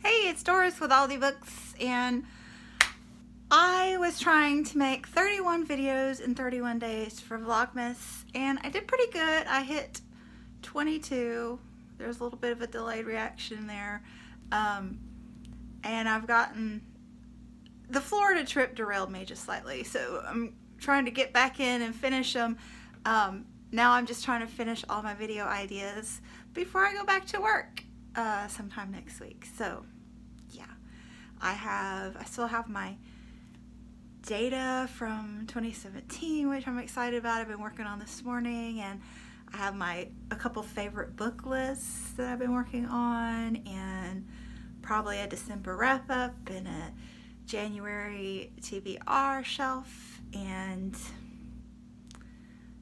Hey, it's Doris with Aldi Books, and I was trying to make 31 videos in 31 days for Vlogmas, and I did pretty good. I hit 22. There's a little bit of a delayed reaction there. And I've gotten... The Florida trip derailed me just slightly, so I'm trying to get back in and finish them. Now I'm just trying to finish all my video ideas before I go back to work sometime next week. So yeah, I still have my data from 2017, which I'm excited about. I've been working on this morning, and I have a couple favorite book lists that I've been working on, and probably a December wrap up and a January TBR shelf, and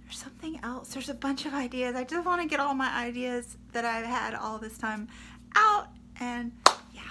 there's something else. There's a bunch of ideas. I just want to get all my ideas that I've had all this time out, and yeah,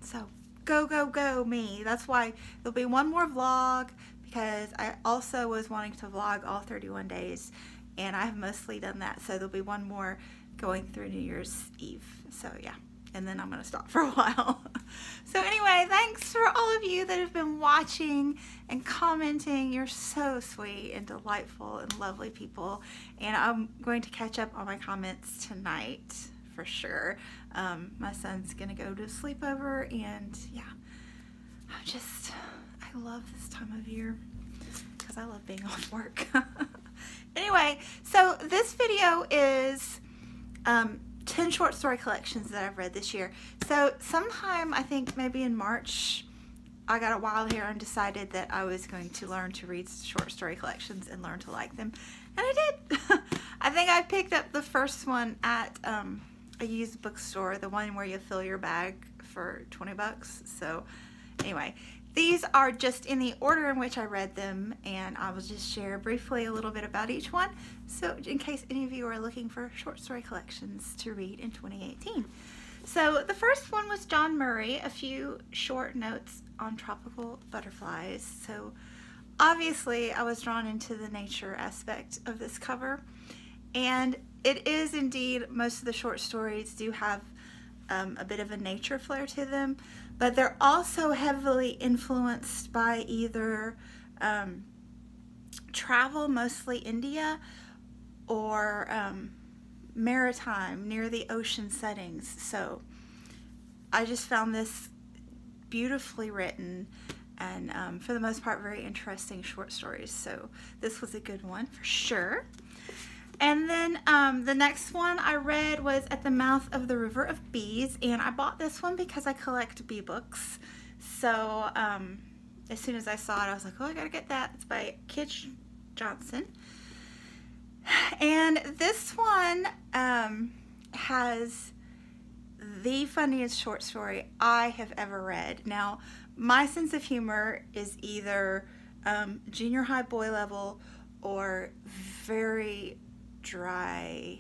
so go me. That's why there'll be one more vlog, because I also was wanting to vlog all 31 days, and I have mostly done that, so there'll be one more going through New Year's Eve. So yeah, and then I'm gonna stop for a while. So anyway, thanks for all of you that have been watching and commenting. You're so sweet and delightful and lovely people, and I'm going to catch up on my comments tonight for sure. My son's gonna go to a sleepover, and yeah, I love this time of year because I love being off work. Anyway, so this video is 10 short story collections that I've read this year. So sometime, I think maybe in March, I got a wild hair and decided that I was going to learn to read short story collections and learn to like them. And I did. I think I picked up the first one at a used bookstore, the one where you fill your bag for 20 bucks. So anyway, these are just in the order in which I read them, and I will just share briefly a little bit about each one, so in case any of you are looking for short story collections to read in 2018. So the first one was John Murray, A Few Short Notes on Tropical Butterflies. So obviously I was drawn into the nature aspect of this cover, and it is indeed, most of the short stories do have a bit of a nature flair to them, but they're also heavily influenced by either travel, mostly India, or maritime, near the ocean settings. So I just found this beautifully written, and for the most part very interesting short stories. So this was a good one for sure. And then the next one I read was At the Mouth of the River of Bees, and I bought this one because I collect bee books. So as soon as I saw it, I was like, oh, I gotta get that. It's by Kitch Johnson. And this one has the funniest short story I have ever read. Now, my sense of humor is either junior high boy level or very dry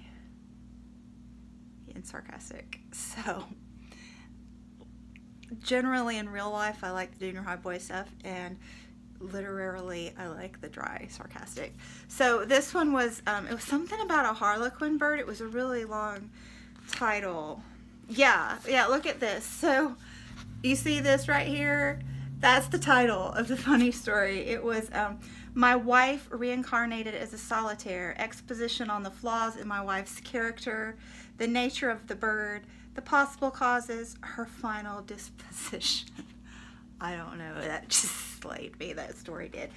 and sarcastic. So generally in real life I like the junior high boy stuff, and literarily I like the dry sarcastic. So this one was it was something about a harlequin bird. It was a really long title. Yeah, look at this. So you see this right here? That's the title of the funny story. It was My Wife Reincarnated as a Solitaire, exposition on the flaws in my wife's character, the nature of the bird, the possible causes, her final disposition. I don't know, that just slayed me, that story did.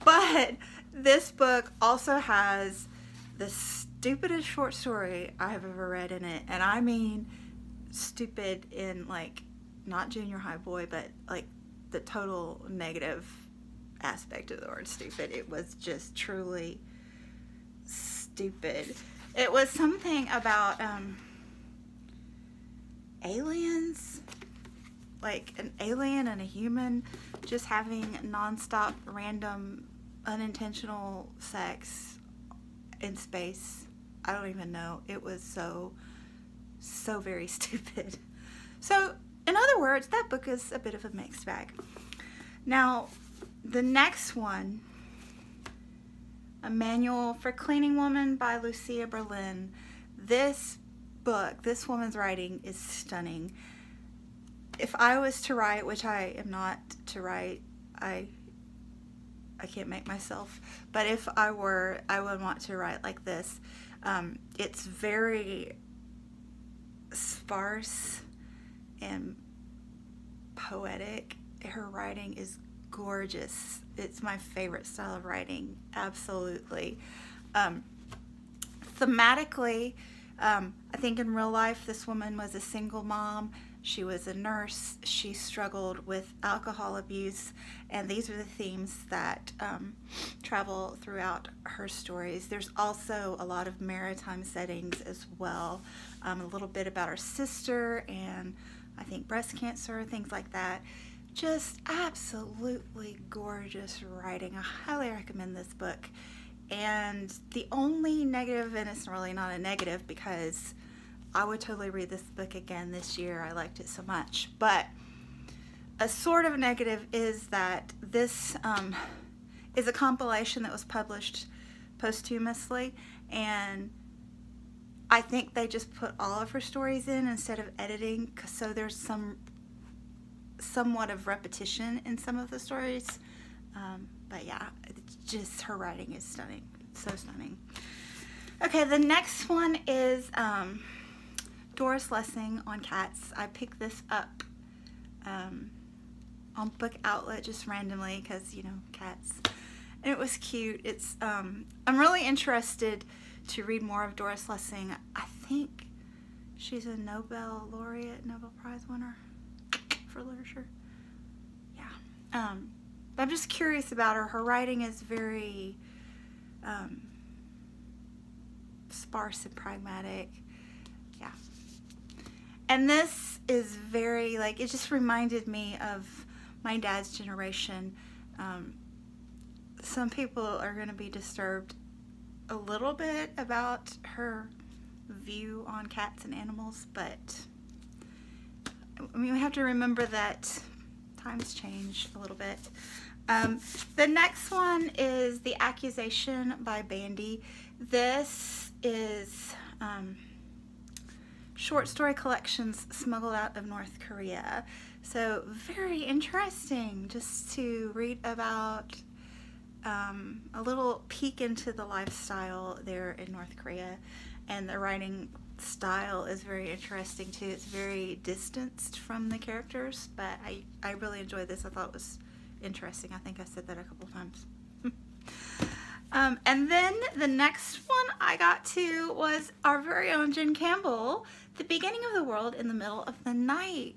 But this book also has the stupidest short story I have ever read in it, and I mean stupid in, like, not junior high boy, but like the total negative aspect of the word stupid. It was just truly stupid. It was something about aliens, like an alien and a human just having non-stop random unintentional sex in space. I don't even know. It was so very stupid. So in other words, that book is a bit of a mixed bag. Now, the next one, A Manual for Cleaning Woman by Lucia Berlin. This book, this woman's writing is stunning. if I was to write, which I am not to write, I can't make myself, but if I were, I would want to write like this. It's very sparse and poetic. Her writing is gorgeous. It's my favorite style of writing, absolutely. Thematically, I think in real life this woman was a single mom. She was a nurse. She struggled with alcohol abuse, and these are the themes that travel throughout her stories. There's also a lot of maritime settings as well, a little bit about her sister and I think breast cancer, things like that. Just absolutely gorgeous writing. I highly recommend this book. And the only negative, and it's really not a negative because I would totally read this book again this year. I liked it so much. But a sort of negative is that this is a compilation that was published posthumously, and I think they just put all of her stories in instead of editing, so there's somewhat of repetition in some of the stories. But yeah, it's just, her writing is stunning. It's so stunning. Okay, the next one is Doris Lessing on cats. I picked this up on Book Outlet just randomly because, you know, cats. And it was cute. It's I'm really interested to read more of Doris Lessing. I think she's a Nobel laureate, Nobel Prize winner for literature. Yeah. But I'm just curious about her. Her writing is very sparse and pragmatic. Yeah. And this is very, like, it just reminded me of my dad's generation. Some people are going to be disturbed a little bit about her view on cats and animals, but I mean, we have to remember that times change a little bit. The next one is The Accusation by Bandy. This is short story collections smuggled out of North Korea. So very interesting just to read about a little peek into the lifestyle there in North Korea. And the writing style is very interesting too. It's very distanced from the characters, but I really enjoyed this. I thought it was interesting. I think I said that a couple times. And then the next one I got to was our very own Jen Campbell, The Beginning of the World in the Middle of the Night.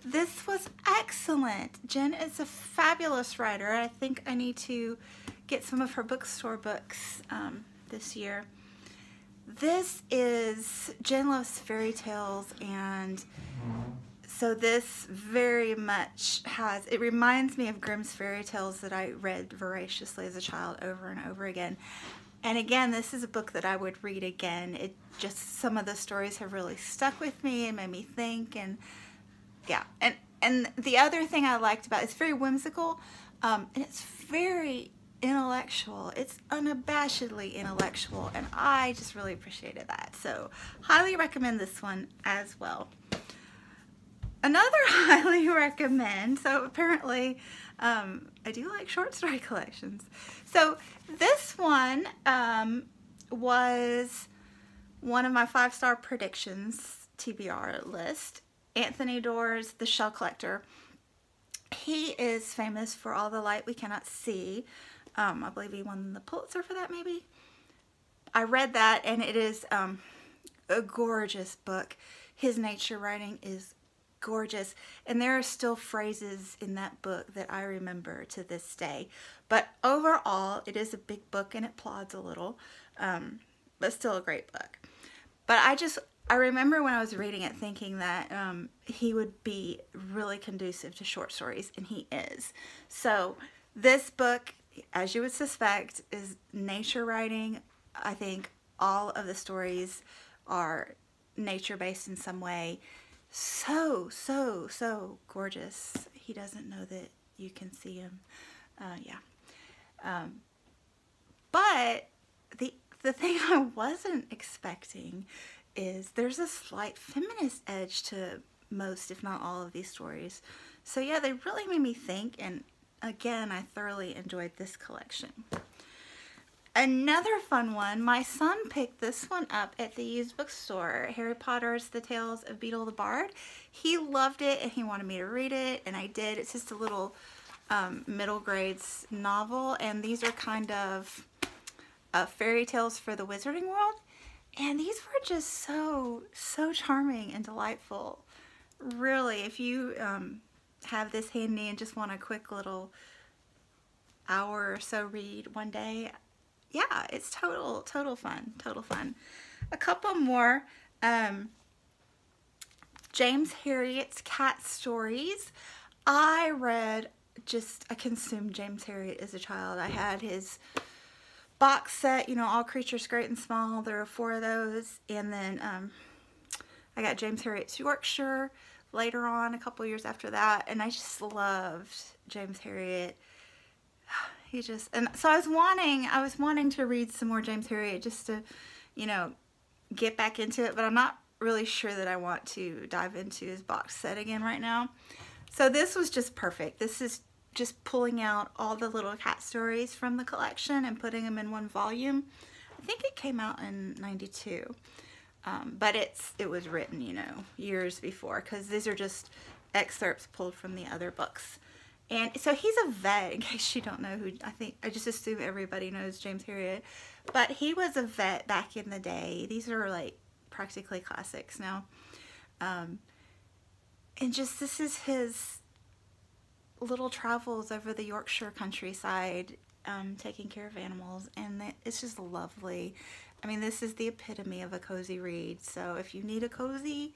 This was excellent. Jen is a fabulous writer. I think I need to get some of her bookstore books this year. This is, Jen loves fairy tales, and so this very much has, it reminds me of Grimm's fairy tales that I read voraciously as a child over and over again. And again, this is a book that I would read again. It just, some of the stories have really stuck with me and made me think, and yeah. And the other thing I liked about it, it's very whimsical, and it's very intellectual. It's unabashedly intellectual, and I just really appreciated that. So highly recommend this one as well. Another highly recommend, so apparently I do like short story collections. So this one was one of my 5-star predictions TBR list. Anthony Doerr's The Shell Collector. He is famous for All the Light We Cannot See. I believe he won the Pulitzer for that, maybe. I read that, and it is a gorgeous book. His nature writing is gorgeous, and there are still phrases in that book that I remember to this day. But overall, it is a big book, and it plods a little, but still a great book. But I remember when I was reading it thinking that he would be really conducive to short stories, and he is. So this book, as you would suspect, is nature writing. I think all of the stories are nature-based in some way. So, so, so gorgeous. He doesn't know that you can see him. Yeah. But the thing I wasn't expecting is there's a slight feminist edge to most, if not all, of these stories. So yeah, they really made me think, and again, I thoroughly enjoyed this collection. Another fun one, my son picked this one up at the used bookstore, Harry Potter's The Tales of Beedle the Bard. He loved it and he wanted me to read it, and I did. It's just a little middle grades novel, and these are kind of fairy tales for the wizarding world, and these were just so charming and delightful. Really, if you have this handy and just want a quick little hour or so read one day, yeah, it's total fun. A couple more. James Herriot's Cat Stories. I consumed James Herriot as a child. I had his box set, you know, All Creatures Great and Small. There are 4 of those. And then I got James Herriot's Yorkshire later on, a couple years after that. And I just loved James Herriot. And so I was wanting to read some more James Herriot just to, you know, get back into it, but I'm not really sure that I want to dive into his box set again right now. So this was just perfect. This is just pulling out all the little cat stories from the collection and putting them in one volume. I think it came out in '92, but it was written, you know, years before, because these are just excerpts pulled from the other books. And so he's a vet, in case you don't know who, I just assume everybody knows James Herriot, but he was a vet back in the day. These are like practically classics now. And just, this is his little travels over the Yorkshire countryside, taking care of animals, and it's just lovely. I mean, this is the epitome of a cozy read, so if you need a cozy,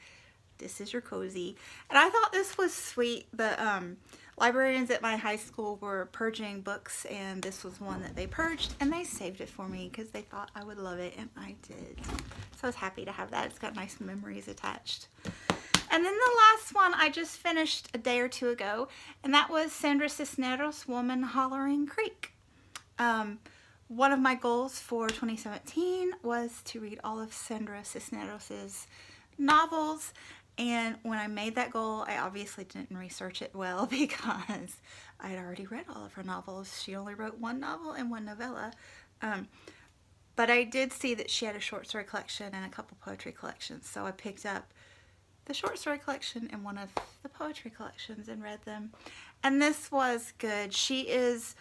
this is your cozy. And I thought this was sweet. The librarians at my high school were purging books, and this was one that they purged, and they saved it for me because they thought I would love it, and I did. So I was happy to have that. It's got nice memories attached. And then the last one I just finished a day or two ago, and that was Sandra Cisneros' Woman Hollering Creek. One of my goals for 2017 was to read all of Sandra Cisneros' novels. And when I made that goal, I obviously didn't research it well because I had already read all of her novels. She only wrote 1 novel and 1 novella. But I did see that she had a short story collection and a couple poetry collections. So I picked up the short story collection and one of the poetry collections and read them. And this was good. She's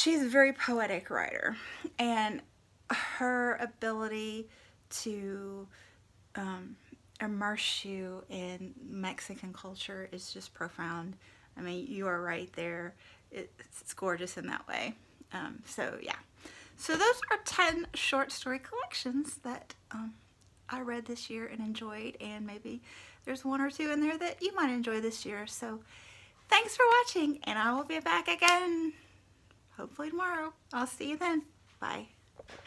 a very poetic writer. And her ability to immerse you in Mexican culture is just profound. I mean, you are right there. It's gorgeous in that way. So yeah. So those are 10 short story collections that I read this year and enjoyed, and maybe there's 1 or 2 in there that you might enjoy this year. So thanks for watching, and I will be back again hopefully tomorrow. I'll see you then. Bye.